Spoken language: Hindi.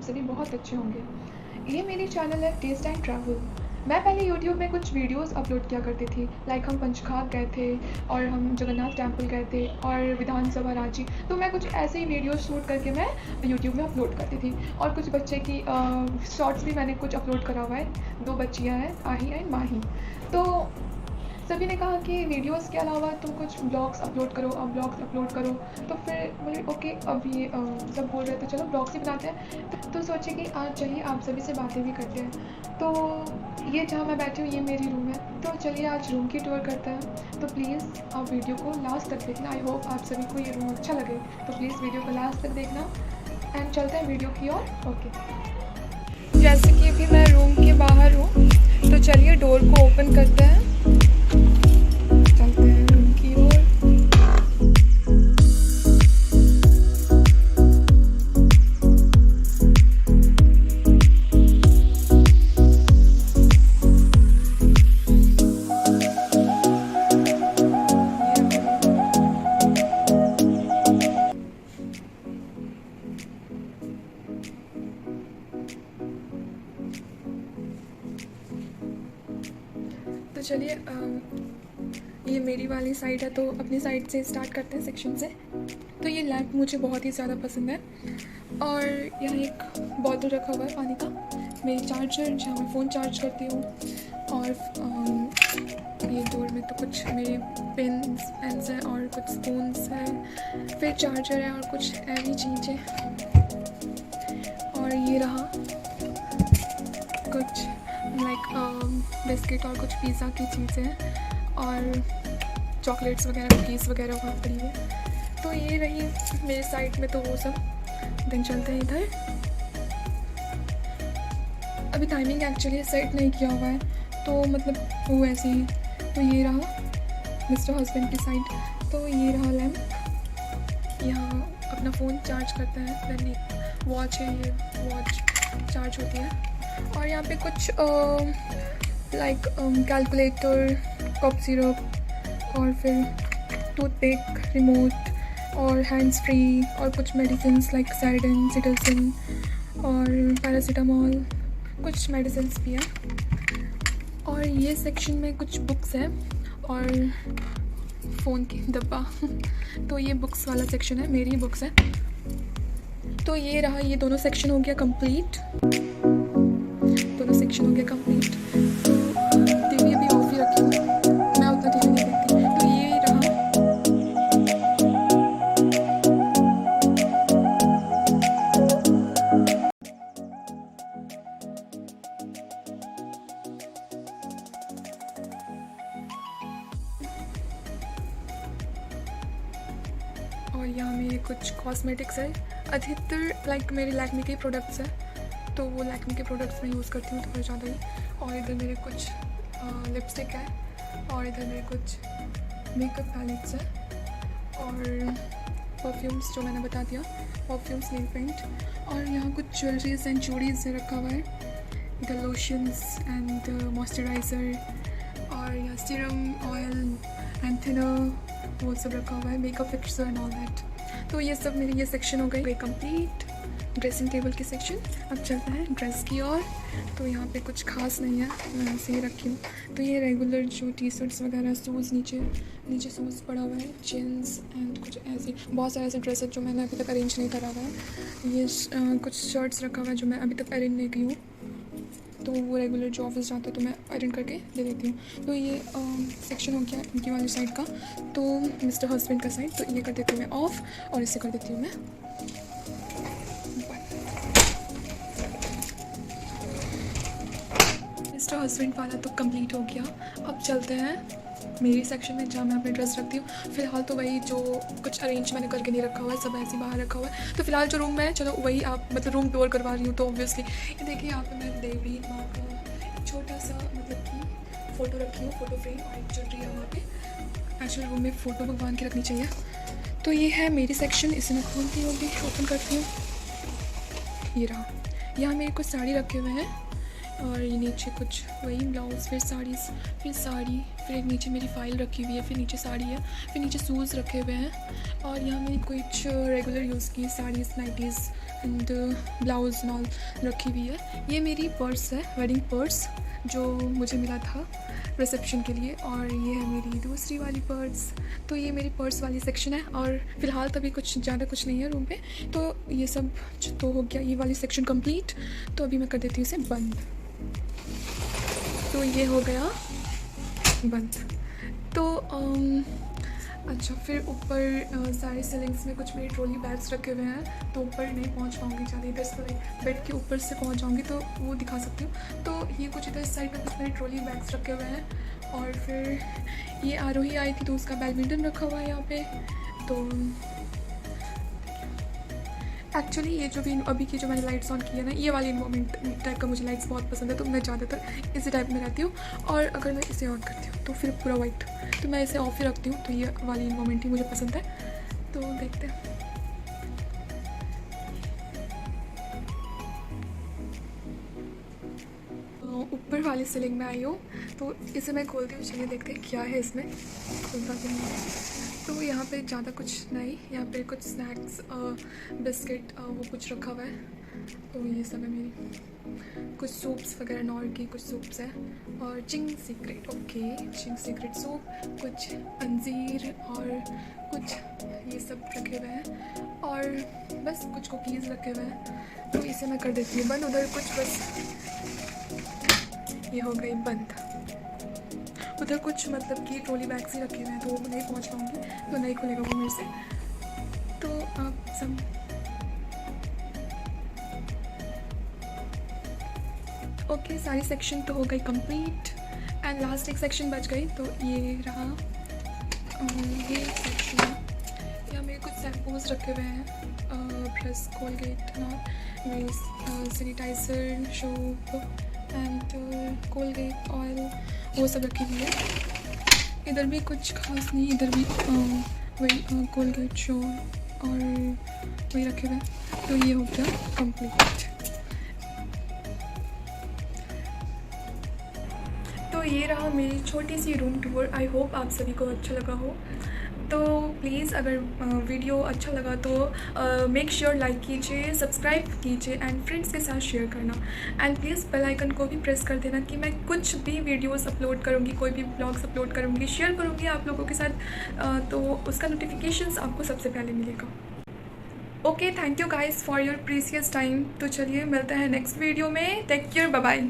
सभी बहुत अच्छे होंगे। ये मेरी चैनल है टेस्ट एंड ट्रैवल। मैं पहले यूट्यूब में कुछ वीडियोस अपलोड किया करती थी, लाइक हम पंचघाट गए थे और हम जगन्नाथ टेम्पल गए थे और विधानसभा रांची। तो मैं कुछ ऐसे ही वीडियोस शूट करके मैं यूट्यूब में अपलोड करती थी। और कुछ बच्चे की शॉर्ट्स भी मैंने कुछ अपलोड करा हुआ है। 2 बच्चियाँ हैं, आही एंड माही। तो सभी ने कहा कि वीडियोस के अलावा तुम कुछ ब्लॉग्स अपलोड करो, अब ब्लॉग्स अपलोड करो। तो फिर बोले ओके, अब ये सब बोल रहे थे चलो ब्लॉग्स ही बनाते हैं। तो सोचे कि आज चलिए आप सभी से बातें भी करते हैं। तो ये जहाँ मैं बैठी हूँ ये मेरी रूम है। तो चलिए आज रूम की टूर करते हैं। तो प्लीज़ आप वीडियो को लास्ट तक देखना। आई होप आप सभी को ये रूम अच्छा लगे। तो प्लीज़ वीडियो को लास्ट तक देखना एंड चलते हैं वीडियो की ओर। ओके, जैसे कि अभी मैं रूम के बाहर हूँ, तो चलिए डोर को ओपन करते हैं, चलते हैं रूम की ओर। तो चलिए ये मेरी वाली साइड है, तो अपनी साइड से स्टार्ट करते हैं सेक्शन से। तो ये लैंप मुझे बहुत ही ज़्यादा पसंद है। और यहाँ एक बॉटल रखा हुआ है पानी का, मेरी चार्जर जहाँ मैं फ़ोन चार्ज करती हूँ। और ये डोर में तो कुछ मेरे पेन्स हैं और कुछ स्पून्स हैं, फिर चार्जर है और कुछ ऐसी चीज़ें। और ये रहा कुछ लाइक बिस्किट और कुछ पिज़्ज़ा की चीज़ें और चॉकलेट्स वगैरह, कुकीज़ वगैरह वहाँ पड़ी है। तो ये रही मेरे साइड में तो वो सब। देन चलते हैं इधर। अभी टाइमिंग एक्चुअली सेट नहीं किया हुआ है, तो मतलब वो ऐसे ही। तो ये रहा मिस्टर हस्बैंड की साइड। तो ये रहा लैम्प, यहाँ अपना फ़ोन चार्ज करते हैं। देन एक वॉच है, ये वॉच चार्ज होती है। और यहाँ पे कुछ लाइक कैलकुलेटर, कप सिरप और फिर टूथपिक, रिमोट और हैंड्स फ्री और कुछ मेडिसिन्स लाइक सैरिडन, सिटल्सन और पैरासीटामॉल, कुछ मेडिसिन्स भी हैं। और ये सेक्शन में कुछ बुक्स हैं और फ़ोन की डब्बा। तो ये बुक्स वाला सेक्शन है, मेरी बुक्स है। तो ये रहा, ये दोनों सेक्शन हो गया कंप्लीट। दोनों सेक्शन हो गया कंप्लीट। टीवी अभी ऑफ ही रखी हूँ, मैं उतना टीवी नहीं देखती। तो ये रहा। और यहाँ मेरे कुछ कॉस्मेटिक्स है, अधिकतर लाइक मेरे लैक्मे के प्रोडक्ट्स हैं, तो वो लैक्मे के प्रोडक्ट्स मैं यूज़ करती हूँ थोड़ा ज़्यादा ही। और इधर मेरे कुछ लिपस्टिक है और इधर मेरे कुछ मेकअप पैलेट्स हैं और परफ्यूम्स जो मैंने बता दिया, परफ्यूम्स, नेल पेंट। और यहाँ कुछ ज्वेलरीज एंड चूड़ीज़ रखा हुआ है, इधर लोशंस एंड मॉइस्चराइज़र और यहाँ सीरम, ऑयल एंड थिनर, वो सब रखा हुआ है, makeup fixer and all that. तो ये सब मेरी ये सेक्शन हो गई कंप्लीट, ड्रेसिंग टेबल की सेक्शन। अब चलता है ड्रेस की ओर। तो यहाँ पे कुछ खास नहीं है, मैं ऐसे ही रखी हूँ। तो ये रेगुलर जो टी शर्ट्स वगैरह, शूज़, नीचे शूज़ पड़ा हुआ है, जीन्स एंड कुछ ऐसे बहुत सारे ऐसे ड्रेसेस जो मैंने अभी तक अरेंज नहीं करा हुआ है। ये कुछ शर्ट्स रखा हुआ है जो मैं अभी तक अरेंज नहीं की हूँ, तो वो रेगुलर जो ऑफिस जाता है तो मैं अरेंज करके दे देती हूँ। तो ये सेक्शन हो गया इनकी वाली साइड का। तो मिस्टर हस्बैंड का साइड, तो ये कर देती हूँ मैं ऑफ और इसे कर देती हूँ मैं। मिस्टर हस्बैंड वाला तो कंप्लीट हो गया। अब चलते हैं मेरी सेक्शन में जहाँ मैं अपनी ड्रेस रखती हूँ। फ़िलहाल तो वही जो कुछ अरेंज मैंने करके नहीं रखा हुआ है, सब ऐसे बाहर रखा हुआ है। तो फ़िलहाल जो रूम में है, चलो वही आप मतलब रूम टूर करवा रही हूँ। तो ऑब्वियसली ये देखिए, यहाँ पे मैं देवी माँ का एक छोटा सा मतलब कि फ़ोटो रखी हूँ, फ़ोटो फ्रेम और एक ज्वेलरी है वहाँ पे। एक्चुअली रूम में फ़ोटो भगवान की रखनी चाहिए। तो ये है मेरी सेक्शन, इसे मैं खोलती हूँ, भी ओपन करती हूँ। ये रहा, यहाँ मेरे कुछ साड़ी रखे हुए हैं और ये नीचे कुछ वही ब्लाउज़, फिर साड़ीज़, फिर साड़ी, फिर एक नीचे मेरी फ़ाइल रखी हुई है, फिर नीचे साड़ी है, फिर नीचे शूज़ रखे हुए हैं। और यहाँ मेरी कुछ रेगुलर यूज़ की saris, nighties and blouse and all रखी हुई है। ये मेरी पर्स है, वेडिंग पर्स, जो मुझे मिला था रिसेप्शन के लिए। और ये है मेरी दूसरी वाली पर्स। तो ये मेरी पर्स वाली सेक्शन है। और फ़िलहाल तभी कुछ ज़्यादा कुछ नहीं है रूम पे, तो ये सब तो हो गया, ये वाली सेक्शन कंप्लीट। तो अभी मैं कर देती हूँ इसे बंद। तो ये हो गया बंद। तो अच्छा, फिर ऊपर सारे सीलिंग्स में कुछ मेरी ट्रॉली बैग्स रखे हुए हैं, तो ऊपर नहीं पहुंच पाऊंगी ज़्यादा, इधर से बेड के ऊपर से पहुंच जाऊंगी तो वो दिखा सकती हूँ। तो ये कुछ इधर साइड में कुछ मेरी ट्रॉली बैग्स रखे हुए हैं। और फिर ये आरोही आई थी तो उसका बैडमिंटन रखा हुआ है यहाँ पे। तो एक्चुअली ये जो भी अभी की जो मैंने लाइट्स ऑन की है ना, ये वाली इन्वायरमेंट टाइप का मुझे लाइट्स बहुत पसंद है, तो मैं ज़्यादातर इसी टाइप में रहती हूँ। और अगर मैं इसे ऑन करती हूँ तो फिर पूरा वाइट, तो मैं इसे ऑफ ही रखती हूँ। तो ये वाली इन्वायरमेंट ही मुझे पसंद है। तो देखते हैं। ऊपर वाली सीलिंग में आई हूँ, तो इसे मैं खोलती हूँ, चलिए देखते हैं क्या है इसमें, खुलता कि नहीं। तो यहाँ पे ज़्यादा कुछ नहीं, यहाँ पे कुछ स्नैक्स, बिस्किट, वो कुछ रखा हुआ है। तो ये सब है मेरी कुछ सूप्स वगैरह, नॉर की कुछ सूप्स है। और चिंग सीक्रेट, ओके, चिंग सीक्रेट सूप, कुछ अंजीर और कुछ ये सब रखे हुए हैं। और बस कुछ कुकीज़ रखे हुए हैं। तो इसे मैं कर देती हूँ बंद। उधर कुछ बस ये हो गई बंद। उधर कुछ मतलब कि ट्रॉली बैग्स ही रखे हुए हैं, तो वो नहीं पहुंच पाऊंगी, तो नहीं खुलेगा वो मेरे से। तो आप सब ओके, सारी सेक्शन तो हो गई कंप्लीट। एंड लास्ट एक सेक्शन बच गई, तो ये रहा ये सेक्शन। यहाँ मेरे कुछ शैम्पूज रखे हुए हैं, ब्रश, कोलगेट, मेरी sanitiser, soap and Colgate oil, वो सब रखी हुई है। इधर भी कुछ खास नहीं, इधर भी वही कोलगेट, शो और वही रखे हुए हैं। तो ये हो गया कंप्लीट। तो ये रहा मेरी छोटी सी रूम टूर। आई होप आप सभी को अच्छा लगा हो। तो प्लीज़ अगर वीडियो अच्छा लगा तो मेक श्योर लाइक कीजिए, सब्सक्राइब कीजिए एंड फ्रेंड्स के साथ शेयर करना। एंड प्लीज़ बेल आइकन को भी प्रेस कर देना कि मैं कुछ भी वीडियोस अपलोड करूँगी, कोई भी ब्लॉग्स अपलोड करूँगी, शेयर करूँगी आप लोगों के साथ, तो उसका नोटिफिकेशंस आपको सबसे पहले मिलेगा। Okay, thank you guys for your precious time. तो चलिए मिलते हैं नेक्स्ट वीडियो में। Take care, bye bye.